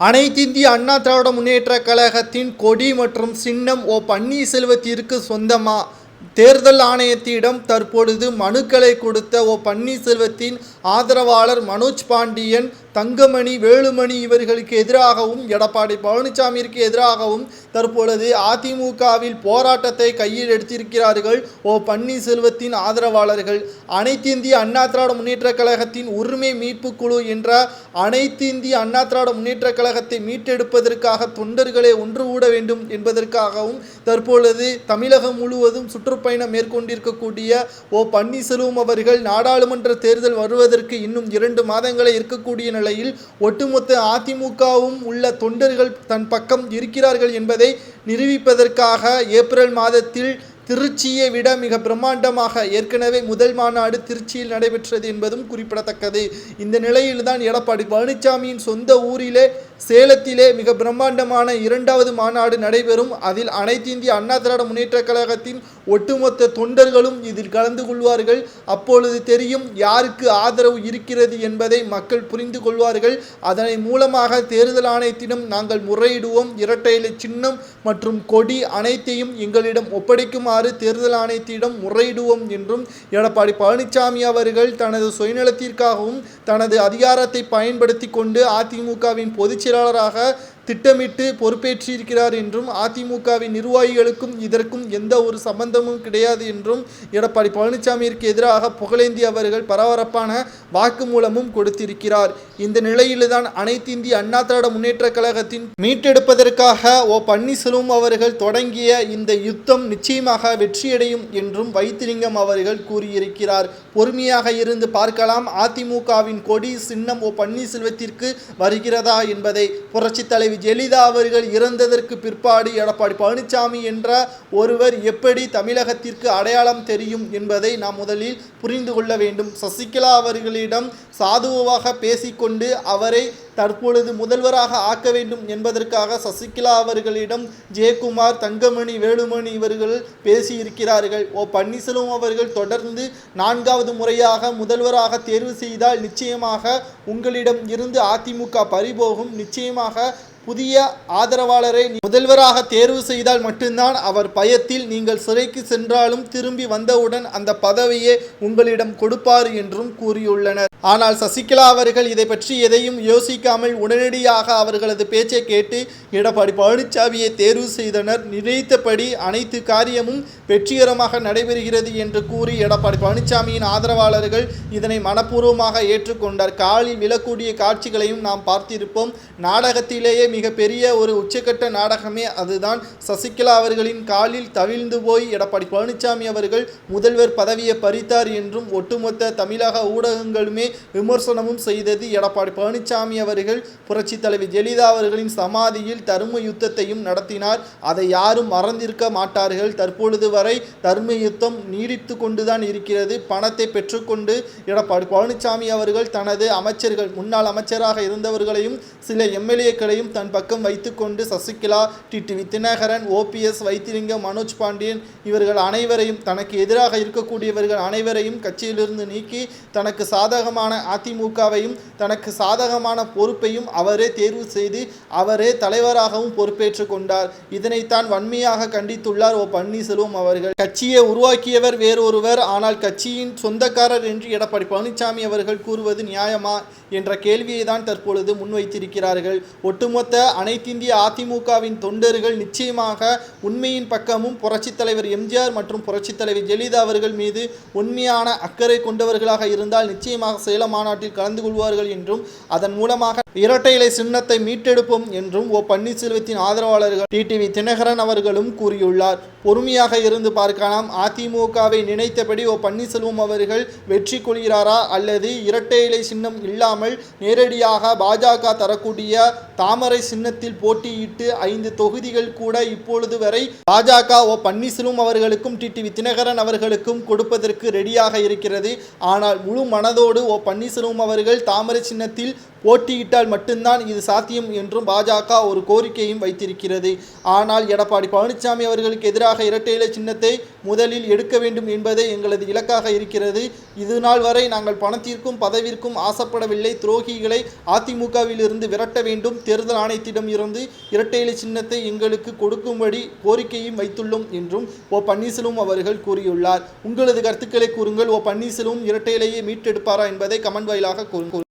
அனைத்திந்திய அண்ணா திராவிட முன்னேற்றக் கழகத்தின் கொடி மற்றும் சின்னம் பன்னீர்செல்வத்திற்கு சொந்தமா? தேர்தல் ஆணையத்திடம் தற்பொழுது மனுக்களை கொடுத்த பன்னீர்செல்வத்தின் ஆதரவாளர் மனோஜ் பாண்டியன், தங்கமணி, வேலுமணி இவர்களுக்கு எதிராகவும் எடப்பாடி பழனிசாமிற்கு எதிராகவும் தற்பொழுது அதிமுகவில் போராட்டத்தை கையில் எடுத்திருக்கிறார்கள் பன்னீர்செல்வத்தின் ஆதரவாளர்கள். அனைத்து இந்திய அண்ணா திராவிட முன்னேற்ற கழகத்தின் உரிமை மீட்பு குழு என்ற அனைத்து இந்திய அண்ணா திராவிட முன்னேற்ற கழகத்தை மீட்டெடுப்பதற்காக தொண்டர்களை ஒன்று கூட வேண்டும் என்பதற்காகவும் தற்பொழுது தமிழகம் முழுவதும் சுற்றுப்பயணம் மேற்கொண்டிருக்கக்கூடிய பன்னீர்செல்வம் அவர்கள் நாடாளுமன்ற தேர்தல் வருவதற்கு இன்னும் 2 மாதங்களே இருக்கக்கூடிய நிலையில் ஒட்டுமொத்த அதிமுகவும் உள்ள தொண்டர்கள் தன் பக்கம் இருக்கிறார்கள் என்பதை நிரூபிப்பதற்காக ஏப்ரல் மாதத்தில் திருச்சியை விட மிக பிரம்மாண்டமாக ஏற்கனவே முதல் மாநாடு திருச்சியில் நடைபெற்றது என்பதும் குறிப்பிடத்தக்கது. இந்த நிலையில்தான் எடப்பாடி பழனிசாமியின் சொந்த ஊரிலே சேலத்திலே மிக பிரம்மாண்டமான 2வது மாநாடு நடைபெறும். அதில் அனைத்து இந்திய அண்ணா திராவிட முன்னேற்ற கழகத்தின் ஒட்டுமொத்த தொண்டர்களும் இதில் கலந்து கொள்வார்கள். அப்பொழுது தெரியும் யாருக்கு ஆதரவு இருக்கிறது என்பதை மக்கள் புரிந்து கொள்வார்கள். அதனை மூலமாக தேர்தல் ஆணையத்திடம் நாங்கள் முறையிடுவோம், இரட்டை இலை சின்னம் மற்றும் கொடி அனைத்தையும் எங்களிடம் ஒப்படைக்குமாறு தேர்தல் ஆணையத்திடம் முறையிடுவோம் என்றும் எடப்பாடி பழனிசாமி அவர்கள் தனது சுயநலத்திற்காகவும் தனது அதிகாரத்தை பயன்படுத்தி கொண்டு அதிமுகவின் பொதுச் செயலாளராக திட்டமிட்டு பொறுப்பேற்றிருக்கிறார் என்றும் அதிமுகவின் நிர்வாகிகளுக்கும் இதற்கும் எந்த ஒரு சம்பந்தமும் கிடையாது என்றும் எடப்பாடி பழனிசாமிற்கு எதிராக புகழேந்தி அவர்கள் பரபரப்பான வாக்குமூலமும் கொடுத்திருக்கிறார். இந்த நிலையில்தான் அனைத்து இந்திய அண்ணா திராவிட முன்னேற்ற கழகத்தின் மீட்டெடுப்பதற்காக பன்னீர்செல்வம் அவர்கள் தொடங்கிய இந்த யுத்தம் நிச்சயமாக வெற்றியடையும் என்றும் வைத்திலிங்கம் அவர்கள் கூறியிருக்கிறார். பொறுமையாக இருந்து பார்க்கலாம், அதிமுகவின் கொடி சின்னம் பன்னீர்செல்வத்திற்கு வருகிறதா என்பதை. புரட்சித் தலைவி ஜெயலலிதா அவர்கள் இறந்ததற்கு பிற்பாடு எடப்பாடி பழனிசாமி என்ற ஒருவர் எப்படி தமிழகத்திற்கு அடையாளம் தெரியும் என்பதை நாம் முதலில் புரிந்து கொள்ள வேண்டும். சசிகலா அவர்களிடம் சாதுவாக பேசிக்கொண்டு அவரை தற்பொழுது முதல்வராக ஆக்க வேண்டும் என்பதற்காக சசிகலா அவர்களிடம் ஜெயக்குமார், தங்கமணி, வேலுமணி இவர்கள் பேசியிருக்கிறார்கள். பன்னீர்செல்வம் அவர்கள் தொடர்ந்து 4வது முறையாக முதல்வராக தேர்வு செய்தால் நிச்சயமாக உங்களிடம் இருந்து அதிமுக பறிபோகும், நிச்சயமாக புதிய ஆதரவாளரை முதல்வராக தேர்வு செய்தால் மட்டும்தான் அவர் பயத்தில் நீங்கள் சிறைக்கு சென்றாலும் திரும்பி வந்தவுடன் அந்த பதவியை உங்களிடம் கொடுப்பார் என்றும் கூறியுள்ளனர். ஆனால் சசிகலா அவர்கள் இதை பற்றி எதையும் யோசிக்காமல் உடனடியாக அவர்களது பேச்சை கேட்டு எடப்பாடி பழனிசாமியை தேர்வு செய்தனர். நினைத்தபடி அனைத்து காரியமும் வெற்றிகரமாக நடைபெறுகிறது என்று கூறி எடப்பாடி பழனிசாமியின் ஆதரவாளர்கள் இதனை மனப்பூர்வமாக ஏற்றுக்கொண்டார். காலில் விழக்கூடிய காட்சிகளையும் நாம் பார்த்திருப்போம். நாடகத்திலேயே மிகப்பெரிய ஒரு உச்சக்கட்ட நாடகமே அதுதான். சசிகலா அவர்களின் காலில் தவிழ்ந்து போய் எடப்பாடி பழனிசாமி அவர்கள் முதல்வர் பதவியை பறித்தார் என்றும் ஒட்டுமொத்த தமிழக ஊடகங்களுமே விமர்சனமும் செய்தது. எடப்பாடி பழனிசாமி அவர்கள் புரட்சி தலைவி ஜெயலலிதா அவர்களின் சமாதியில் தர்ம யுத்தத்தையும் நடத்தினார். அதை யாரும் மறந்திருக்க மாட்டார்கள். தற்பொழுது வரை தர்ம யுத்தம் நீடித்து கொண்டுதான் இருக்கிறது. பணத்தை பெற்றுக்கொண்டு எடப்பாடி பழனிசாமி அவர்கள் தனது அமைச்சர்கள், முன்னாள் அமைச்சராக இருந்தவர்களையும் சில எம்எல்ஏக்களையும் தன் பக்கம் வைத்துக்கொண்டு சசிகலா, டிடிவி தினகரன், ஓபிஎஸ், வைத்திலிங்கம், மனோஜ் பாண்டியன் இவர்கள் அனைவரையும், தனக்கு எதிராக இருக்கக்கூடியவர்கள் அனைவரையும் கட்சியிலிருந்து நீக்கி தனக்கு சாதகமான அதிமுகவையும் தனக்கு சாதகமான பொறுப்பையும் அவரே தேர்வு செய்து அவரே தலைவராகவும் பொறுப்பேற்றுக் கொண்டார். இதனைத்தான் வன்மையாக கண்டித்துள்ளார் பன்னீர்செல்வம் அவர்கள். கட்சியை உருவாக்கியவர் வேறொருவர், ஆனால் கட்சியின் சொந்தக்காரர் என்று எடப்பாடி பழனிசாமி அவர்கள் கூறுவது நியாயமா என்ற கேள்வியை தான் தற்பொழுது முன்வைத்திருக்கிறார்கள். ஒட்டுமொத்த அனைத்திந்திய அதிமுகவின் தொண்டர்கள் நிச்சயமாக உண்மையின் பக்கமும் புரட்சித் தலைவர் எம்ஜிஆர் மற்றும் புரட்சித் தலைவர் ஜெயலலிதா அவர்கள் மீது உண்மையான அக்கறை கொண்டவர்களாக இருந்தால் நிச்சயமாக சேலம் மாநாட்டில் கலந்து கொள்வார்கள் என்றும் அதன் மூலமாக இரட்டை இலை சின்னத்தை மீட்டெடுப்போம் என்றும் பன்னீர்செல்வத்தின் ஆதரவாளர்கள் டிடிவி தினகரன் அவர்களும் கூறியுள்ளார். பொறுமையாக இருந்து பார்க்கலாம். அதிமுகவை நினைத்தபடி பன்னீர்செல்வம் அவர்கள் வெற்றி கொள்கிறாரா அல்லது இரட்டை இலை சின்னம் இல்லாமல் நேரடியாக பாஜக தரக்கூடிய தாமரை சின்னத்தில் போட்டியிட்டு 5 தொகுதிகள் கூட இப்பொழுது வரை பாஜக பன்னீர்செல்வம் அவர்களுக்கும் டிடிவி தினகரன் அவர்களுக்கும் கொடுப்பதற்கு ரெடியாக இருக்கிறது. ஆனால் முழு மனதோடு பன்னீர்செல்வம் அவர்கள் தாமரை சின்னத்தில் போட்டியிட்டால் மட்டும்தான் இது சாத்தியம் என்றும் பாஜக ஒரு கோரிக்கையும் வைத்திருக்கிறது. ஆனால் எடப்பாடி பழனிசாமி அவர்களுக்கு எதிராக இரட்டை இலை சின்னத்தை முதலில் எடுக்க வேண்டும் என்பதே எங்களது இலக்காக இருக்கிறது. இதுநாள் வரை நாங்கள் பணத்திற்கும் பதவிற்கும் ஆசைப்படவில்லை. துரோகிகளை அதிமுகவில் இருந்து விரட்ட வேண்டும். தேர்தல் ஆணையத்திடம் இருந்து இரட்டை இலை சின்னத்தை எங்களுக்கு கொடுக்கும்படி கோரிக்கையும் வைத்துள்ளோம் என்றும் ஓ பன்னீர்செல்வம் அவர்கள் கூறியுள்ளார். உங்களது கருத்துக்களை கூறுங்கள். ஓ பன்னீர்செல்வம் இரட்டை இலையை மீட்டெடுப்பாரா என்பதை கமெண்ட் வாயிலாக கூறுங்கள்.